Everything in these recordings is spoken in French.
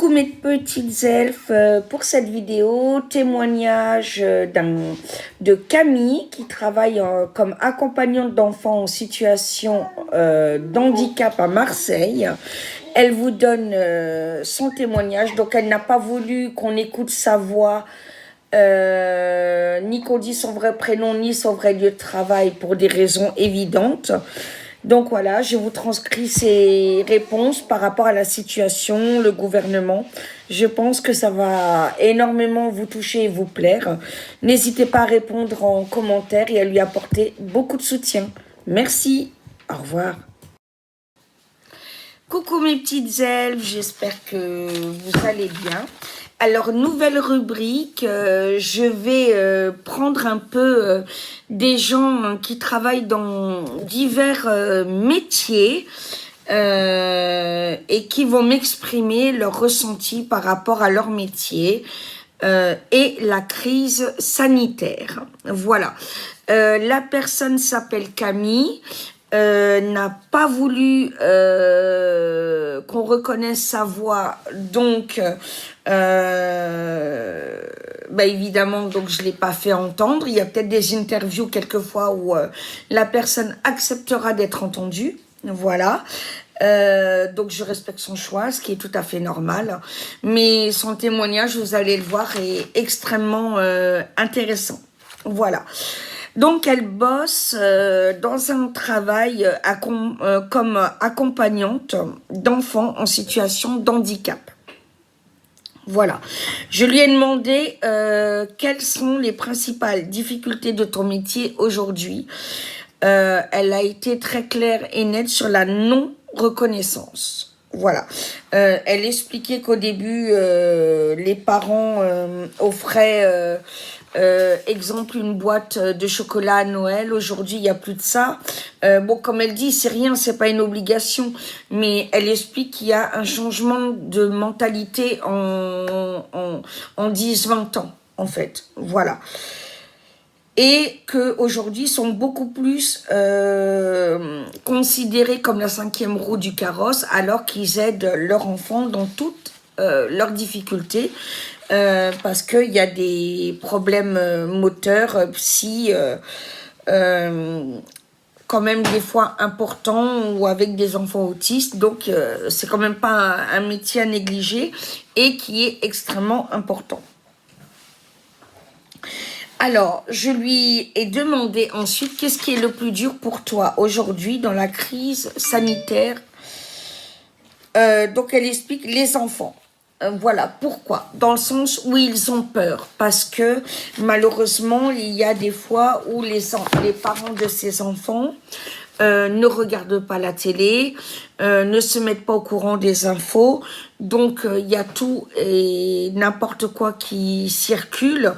Coucou mes petites elfes, pour cette vidéo, témoignage de Camille qui travaille comme accompagnante d'enfants en situation d'handicap à Marseille. Elle vous donne son témoignage, donc elle n'a pas voulu qu'on écoute sa voix, ni qu'on dise son vrai prénom, ni son vrai lieu de travail pour des raisons évidentes. Donc voilà, je vous transcris ces réponses par rapport à la situation, le gouvernement. Je pense que ça va énormément vous toucher et vous plaire. N'hésitez pas à répondre en commentaire et à lui apporter beaucoup de soutien. Merci, au revoir. Coucou mes petites elfes, j'espère que vous allez bien. Alors, nouvelle rubrique, je vais prendre un peu des gens qui travaillent dans divers métiers et qui vont m'exprimer leur ressenti par rapport à leur métier et la crise sanitaire. Voilà. La personne s'appelle Camille. N'a pas voulu qu'on reconnaisse sa voix, donc évidemment, donc je l'ai pas fait entendre. Il y a peut-être des interviews quelquefois où la personne acceptera d'être entendue, voilà. Donc je respecte son choix, ce qui est tout à fait normal, mais son témoignage, vous allez le voir, est extrêmement intéressant, voilà. Donc, elle bosse dans un travail comme accompagnante d'enfants en situation d'handicap. Voilà. Je lui ai demandé quelles sont les principales difficultés de ton métier aujourd'hui. Elle a été très claire et nette sur la non-reconnaissance. Voilà. Elle expliquait qu'au début, les parents offraient... exemple, une boîte de chocolat à Noël. Aujourd'hui, il n'y a plus de ça. Bon, comme elle dit, c'est rien, c'est pas une obligation. Mais elle explique qu'il y a un changement de mentalité en 10-20 ans, en fait. Voilà. Et qu'aujourd'hui, sont beaucoup plus considérés comme la 5e roue du carrosse, alors qu'ils aident leurs enfants dans toutes leurs difficultés. Parce qu'il y a des problèmes moteurs, psy, quand même des fois importants ou avec des enfants autistes. Donc, c'est quand même pas un métier à négliger et qui est extrêmement important. Alors, je lui ai demandé ensuite qu'est-ce qui est le plus dur pour toi aujourd'hui dans la crise sanitaire. Donc, elle explique les enfants. Voilà, pourquoi? Dans le sens où ils ont peur. Parce que, malheureusement, il y a des fois où les parents de ces enfants ne regardent pas la télé, ne se mettent pas au courant des infos. Donc, il y a tout et n'importe quoi qui circule.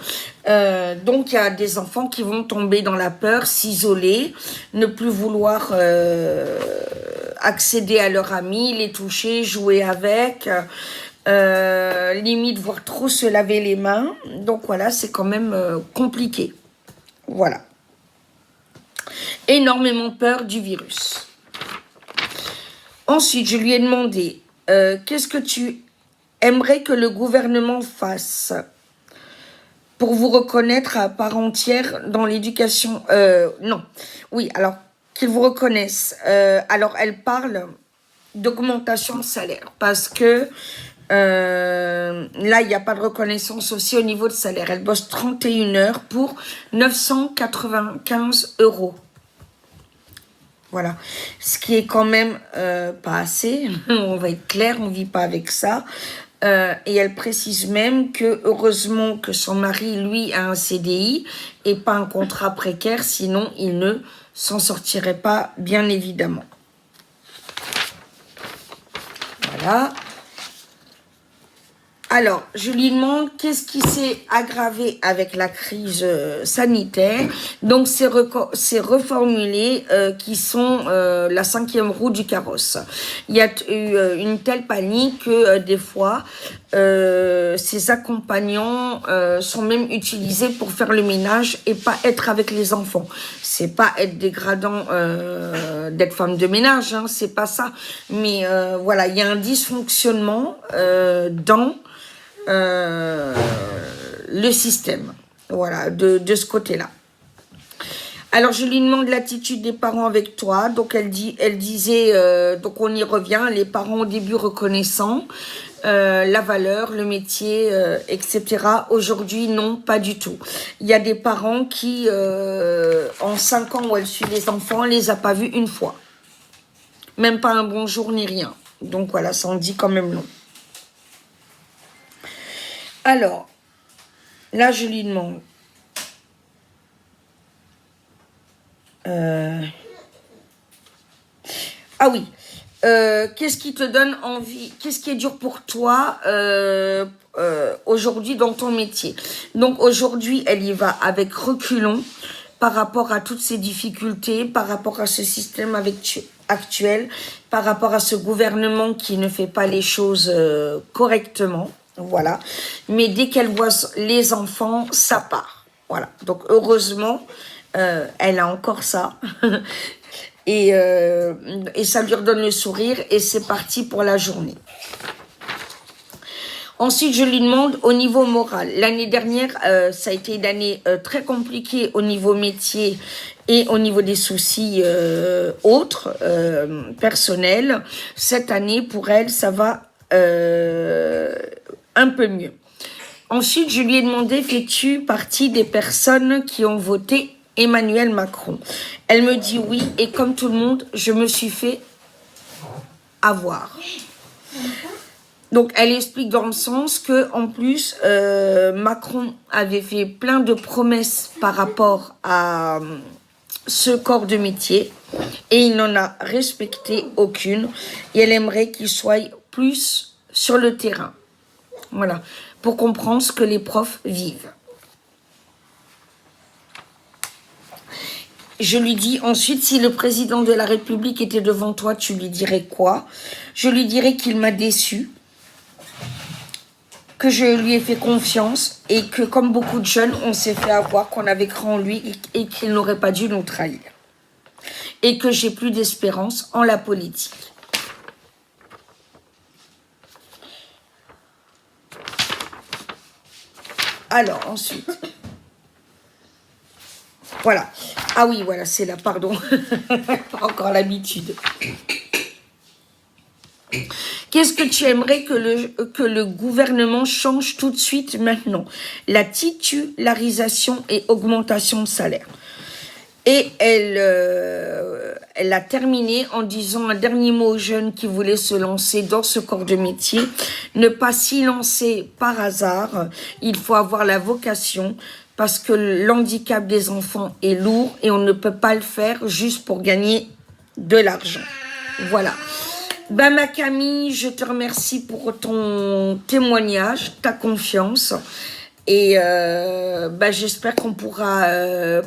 Donc, il y a des enfants qui vont tomber dans la peur, s'isoler, ne plus vouloir accéder à leurs amis, les toucher, jouer avec... limite voire trop se laver les mains. Donc voilà, c'est quand même compliqué. Voilà. Énormément peur du virus. Ensuite, je lui ai demandé qu'est-ce que tu aimerais que le gouvernement fasse pour vous reconnaître à part entière dans l'éducation. Non, oui, alors qu'ils vous reconnaissent. Alors elle parle d'augmentation de salaire parce que là, il n'y a pas de reconnaissance aussi au niveau de salaire. Elle bosse 31 heures pour 995 €. Voilà. Ce qui est quand même pas assez. On va être clair, on ne vit pas avec ça. Et elle précise même que heureusement que son mari, lui, a un CDI et pas un contrat précaire. Sinon, il ne s'en sortirait pas, bien évidemment. Voilà. Alors, je lui demande qu'est-ce qui s'est aggravé avec la crise sanitaire. Donc, c'est reformulé qui sont la 5e roue du carrosse. Il y a eu une telle panique que des fois, ces accompagnants sont même utilisés pour faire le ménage et pas être avec les enfants. C'est pas être dégradant d'être femme de ménage, hein, c'est pas ça. Mais voilà, il y a un dysfonctionnement dans le système, voilà, de ce côté-là. Alors, je lui demande l'attitude des parents avec toi. Donc, elle disait, donc on y revient, les parents au début reconnaissants, la valeur, le métier, etc. Aujourd'hui, non, pas du tout. Il y a des parents qui, en 5 ans où elle suit les enfants, elle les a pas vus une fois. Même pas un bonjour ni rien. Donc, voilà, ça en dit quand même long. Alors, là, je lui demande. Ah oui. Qu'est-ce qui te donne envie? Qu'est-ce qui est dur pour toi aujourd'hui dans ton métier? Donc, aujourd'hui, elle y va avec reculons par rapport à toutes ces difficultés, par rapport à ce système actuel, par rapport à ce gouvernement qui ne fait pas les choses correctement. Voilà. Mais dès qu'elle voit les enfants, ça part. Voilà. Donc, heureusement, elle a encore ça. et ça lui redonne le sourire. Et c'est parti pour la journée. Ensuite, je lui demande au niveau moral. L'année dernière, ça a été une année très compliquée au niveau métier et au niveau des soucis autres, personnels. Cette année, pour elle, ça va un peu mieux. Ensuite, je lui ai demandé, fais-tu partie des personnes qui ont voté Emmanuel Macron? Elle me dit oui, et comme tout le monde, je me suis fait avoir. Donc, elle explique dans le sens que, en plus, Macron avait fait plein de promesses par rapport à ce corps de métier et il n'en a respecté aucune. Et elle aimerait qu'il soit plus sur le terrain. Voilà, pour comprendre ce que les profs vivent. Je lui dis ensuite, si le président de la République était devant toi, tu lui dirais quoi? Je lui dirais qu'il m'a déçu, que je lui ai fait confiance et que, comme beaucoup de jeunes, on s'est fait avoir, qu'on avait cru en lui et qu'il n'aurait pas dû nous trahir. Et que j'ai plus d'espérance en la politique. Alors, ensuite. Voilà. Ah oui, voilà, c'est là, pardon. Encore l'habitude. Qu'est-ce que tu aimerais que le gouvernement change tout de suite maintenant? La titularisation et augmentation de salaire. Et elle a terminé en disant un dernier mot aux jeunes qui voulaient se lancer dans ce corps de métier. Ne pas s'y lancer par hasard. Il faut avoir la vocation parce que l'handicap des enfants est lourd et on ne peut pas le faire juste pour gagner de l'argent. Voilà. Ben, ma Camille, je te remercie pour ton témoignage, ta confiance. Et ben, j'espère qu'on pourra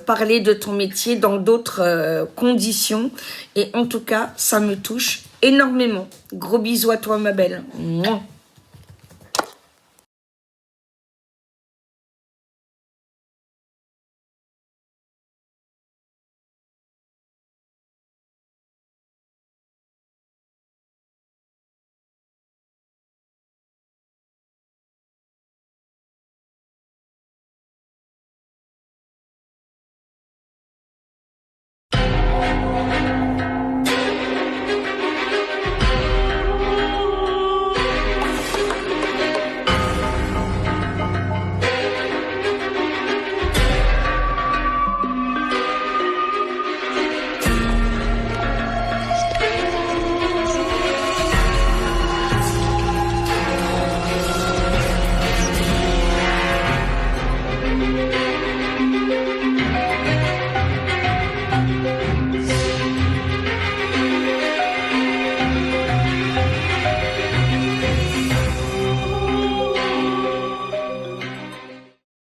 parler de ton métier dans d'autres conditions. Et en tout cas, ça me touche énormément. Gros bisous à toi, ma belle. Mouah.